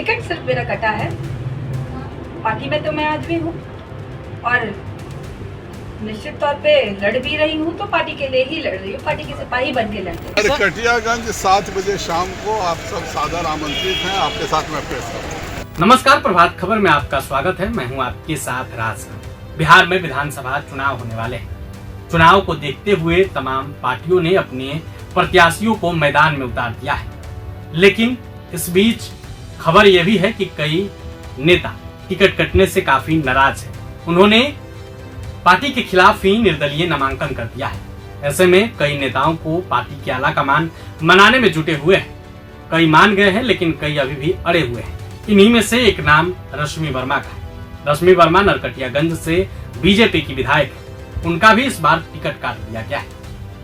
Ticket सिर्फ मेरा कटा है। पार्टी में तो मैं आज भी हूँ और निश्चित तौर पे लड़ भी रही हूँ, तो पार्टी के लिए ही लड़ रही हूँ, पार्टी के सिपाही बन के लड़ती हूँ। कटियागंज 7 बजे शाम को आप सब सादर आमंत्रित हैं। आपके साथ मैं प्रेस करूँ। नमस्कार, प्रभात खबर में आपका स्वागत है। मैं हूं आपके साथ राज। बिहार में विधानसभा चुनाव होने वाले हैं। चुनाव को देखते हुए तमाम पार्टियों ने अपने प्रत्याशियों को मैदान में उतार दिया है, लेकिन इस बीच खबर यह भी है कि कई नेता टिकट कटने से काफी नाराज हैं। उन्होंने पार्टी के खिलाफ ही निर्दलीय नामांकन कर दिया है। ऐसे में कई नेताओं को पार्टी के आला कमान मनाने में जुटे हुए हैं। कई मान गए हैं, लेकिन कई अभी भी अड़े हुए हैं। इन्हीं में से एक नाम रश्मि वर्मा का है। रश्मि वर्मा नरकटियागंज से बीजेपी की विधायक है। उनका भी इस बार टिकट काट दिया गया है,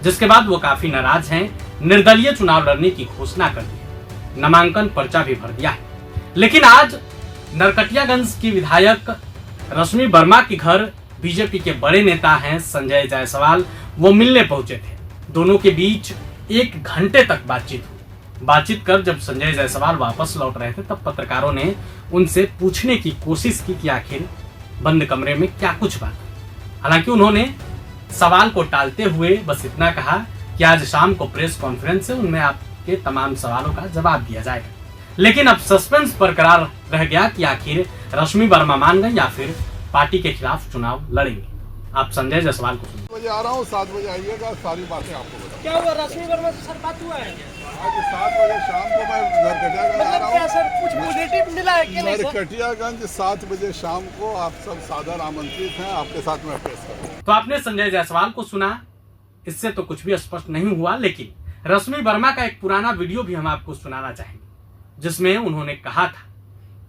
जिसके बाद वो काफी नाराज हैं। निर्दलीय चुनाव लड़ने की घोषणा कर दी है, नामांकन पर्चा भी भर दिया है। लेकिन आज नरकटियागंज की विधायक रश्मि वर्मा के घर बीजेपी के बड़े नेता हैं संजय जायसवाल, वो मिलने पहुंचे थे। दोनों के बीच 1 घंटे तक बातचीत कर जब संजय जायसवाल वापस लौट रहे थे, तब पत्रकारों ने उनसे पूछने की कोशिश की कि आखिर बंद कमरे में क्या कुछ बात। हालांकि उन्होंने सवाल को टालते हुए बस इतना कहा कि आज शाम को प्रेस कॉन्फ्रेंस है, उनमें आपके तमाम सवालों का जवाब दिया जाएगा। लेकिन अब सस्पेंस बरकरार रह गया कि आखिर रश्मि वर्मा मान गए या फिर पार्टी के खिलाफ चुनाव लड़ेंगे। आप संजय जायसवाल को सुनिए। बजे आ रहा हूँ, 7 बजे आइएगा, सारी बातें आपको बताऊंगा। क्या हुआ रश्मि वर्मा से सर बात हुआ है? आज 7 बजे शाम को मैं नरकटियागंज आ रहा क्या हूँ। सर कुछ पॉजिटिव मिला है कि नहीं सर? नरकटियागंज 7 बजे शाम को आप सब सादर आमंत्रित हैं। आपके साथ मैं प्रेस करूँ। तो आपने संजय जायसवाल को सुना, इससे तो कुछ भी स्पष्ट नहीं हुआ। लेकिन रश्मि वर्मा का एक पुराना वीडियो भी हम आपको सुनाना चाहेंगे, जिसमें उन्होंने कहा था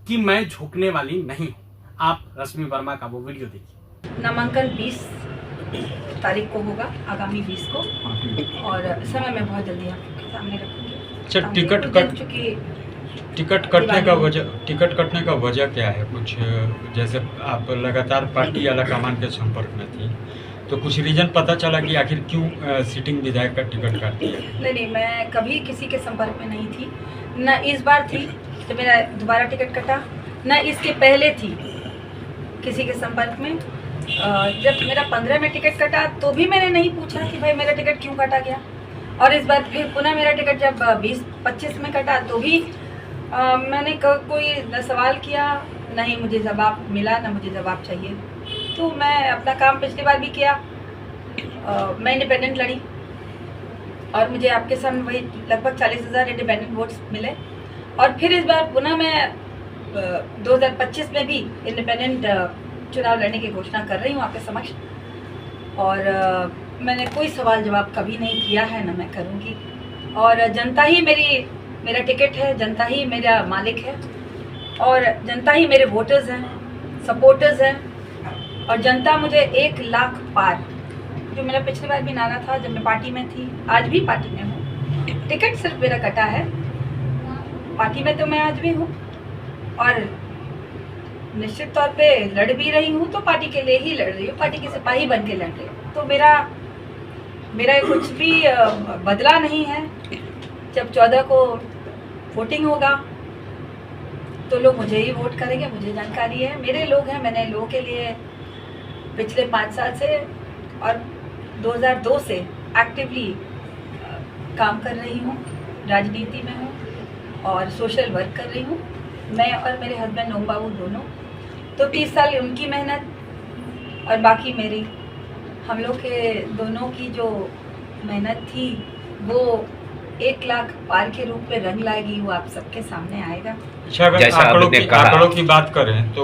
कि मैं झुकने वाली नहीं हूँ। आप रश्मि वर्मा का वो वीडियो देखिए। नामांकन 20 तारीख को होगा, आगामी 20 को, और समय मैं बहुत जल्दी आपके सामने रखूंगी। अच्छा, टिकट कटने का वजह क्या है? कुछ जैसे आप लगातार पार्टी आला कमान के संपर्क में थी, तो कुछ रीजन पता चला कि आखिर क्यों सिटिंग विधायक का टिकट काट दिया? नहीं, मैं कभी किसी के संपर्क में नहीं थी। न इस बार थी जब मेरा दोबारा टिकट कटा, न इसके पहले थी किसी के संपर्क में। जब मेरा 15 में टिकट कटा तो भी मैंने नहीं पूछा कि भाई मेरा टिकट क्यों काटा गया, और इस बार फिर पुनः मेरा टिकट जब 20-25 में कटा तो भी मैंने कोई न सवाल किया, न ही मुझे जवाब मिला, न मुझे जवाब चाहिए। तो मैं अपना काम पिछली बार भी किया। मैं इंडिपेंडेंट लड़ी और मुझे आपके सामने वही लगभग 40,000 इंडिपेंडेंट वोट्स मिले, और फिर इस बार पुनः मैं 2025 में भी इंडिपेंडेंट चुनाव लड़ने की घोषणा कर रही हूँ आपके समक्ष। और मैंने कोई सवाल जवाब कभी नहीं किया है, न मैं करूँगी। और जनता ही मेरा टिकट है, जनता ही मेरा मालिक है, और जनता ही मेरे वोटर्स हैं, सपोर्टर्स हैं। और जनता मुझे 1 लाख पार, जो मेरा पिछली बार भी नारा था जब मैं पार्टी में थी, आज भी पार्टी में हूँ। टिकट सिर्फ मेरा कटा है। पार्टी में तो मैं आज भी हूँ और निश्चित तौर पे लड़ भी रही हूँ, तो पार्टी के लिए ही लड़ रही हूँ, पार्टी के सिपाही बन के लड़ रही हूँ। तो मेरा कुछ भी बदला नहीं है। जब 14 को वोटिंग होगा तो लोग मुझे ही वोट करेंगे, मुझे जानकारी है। मेरे लोग हैं, मैंने लोगों के लिए पिछले 5 साल से और 2002 से एक्टिवली काम कर रही हूँ, राजनीति में हूँ और सोशल वर्क कर रही हूँ। मैं और मेरे हस्बैंड ओम बाबू दोनों, तो 30 साल उनकी मेहनत और बाकी मेरी, हम लोग के दोनों की जो मेहनत थी वो 1 लाख पार के रूप में रंग लाएगी, वो आप सबके सामने आएगा। अच्छा, अगर आंकड़ों की बात करें तो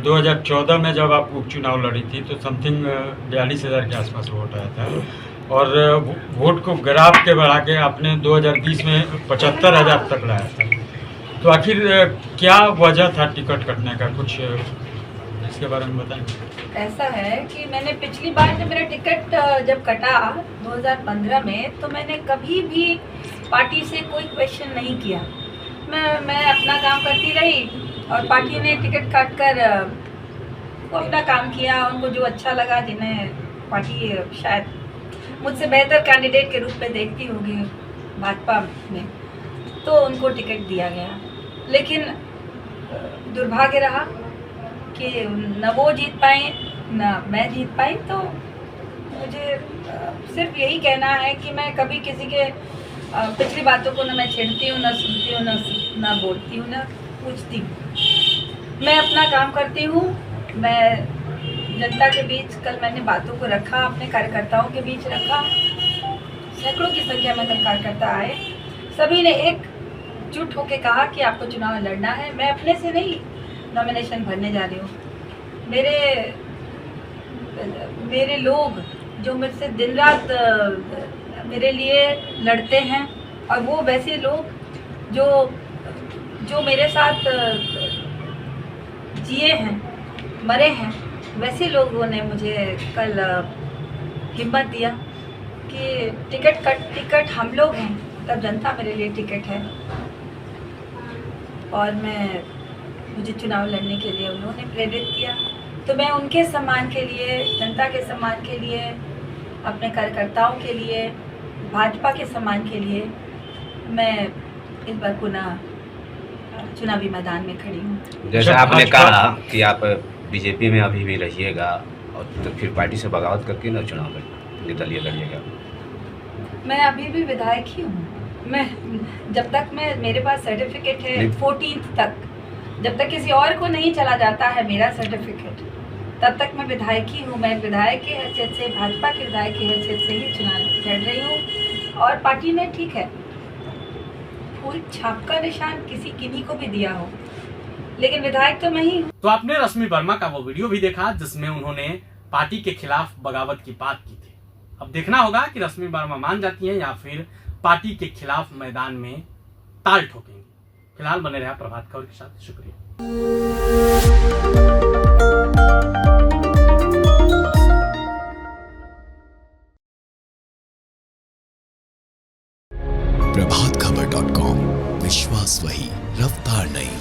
2014 में जब आप उपचुनाव लड़ी थी तो समथिंग 42,000 के आसपास वोट आया था, और वोट को ग्राफ के बढ़ा के आपने 2020 में 75,000 तक लाया था। तो आखिर क्या वजह था टिकट कटने का? कुछ इसके बारे में बताएं। ऐसा है कि मैंने पिछली बार जब मेरा टिकट जब कटा 2015 में, तो मैंने कभी भी पार्टी से कोई क्वेश्चन नहीं किया। मैं अपना काम करती रही और पार्टी ने टिकट काटकर वो अपना काम किया। उनको जो अच्छा लगा, जिन्हें पार्टी शायद मुझसे बेहतर कैंडिडेट के रूप में देखती होगी भाजपा में, तो उनको टिकट दिया गया। लेकिन दुर्भाग्य रहा कि न वो जीत पाए न मैं जीत पाई। तो मुझे सिर्फ यही कहना है कि मैं कभी किसी के पिछली बातों को न मैं छेड़ती हूँ, न सुनती हूँ, न बोलती हूँ, न पूछती हूँ। मैं अपना काम करती हूँ। मैं जनता के बीच, कल मैंने बातों को रखा, अपने कार्यकर्ताओं के बीच रखा। सैकड़ों की संख्या में कल कार्यकर्ता आए, सभी ने एकजुट होकर कहा कि आपको चुनाव लड़ना है। मैं अपने से नहीं नॉमिनेशन भरने जा रही हूँ। मेरे लोग जो मुझसे दिन रात मेरे लिए लड़ते हैं, और वो वैसे लोग जो मेरे साथ जिए हैं, मरे हैं, वैसे लोगों ने मुझे कल हिम्मत दिया कि टिकट हम लोग हैं, तब जनता मेरे लिए टिकट है। और मुझे चुनाव लड़ने के लिए उन्होंने प्रेरित किया। तो मैं उनके सम्मान के लिए, जनता के सम्मान के लिए, अपने कार्यकर्ताओं के लिए, भाजपा के सम्मान के लिए मैं इस बार पुनः चुनावी मैदान में खड़ी हूँ। जैसे आपने कहा कि आप बीजेपी में अभी भी रहिएगा और तो फिर पार्टी से बगावत करके ना चुनाव निर्दलीय लड़िएगा। मैं अभी भी विधायक ही हूँ। मैं जब तक मेरे पास सर्टिफिकेट है 14th तक, जब तक किसी और को नहीं चला जाता है मेरा सर्टिफिकेट, तब तक मैं विधायक ही हूँ। मैं विधायक की हैसियत से, भाजपा के विधायक की हैसियत से ही चुनाव लड़ रही हूँ। और पार्टी ने ठीक है फूल छाप का निशान किन्हीं को भी दिया हो, लेकिन विधायक तो मैं ही हूँ। तो आपने रश्मि वर्मा का वो वीडियो भी देखा जिसमें उन्होंने पार्टी के खिलाफ बगावत की बात की थी। अब देखना होगा कि रश्मि वर्मा मान जाती हैं या फिर पार्टी के खिलाफ मैदान में ताल ठोकेंगी। फिलहाल बने रहा प्रभात खबर के साथ। शुक्रिया। प्रभातखबर.com, विश्वास वही, रफ्तार नहीं।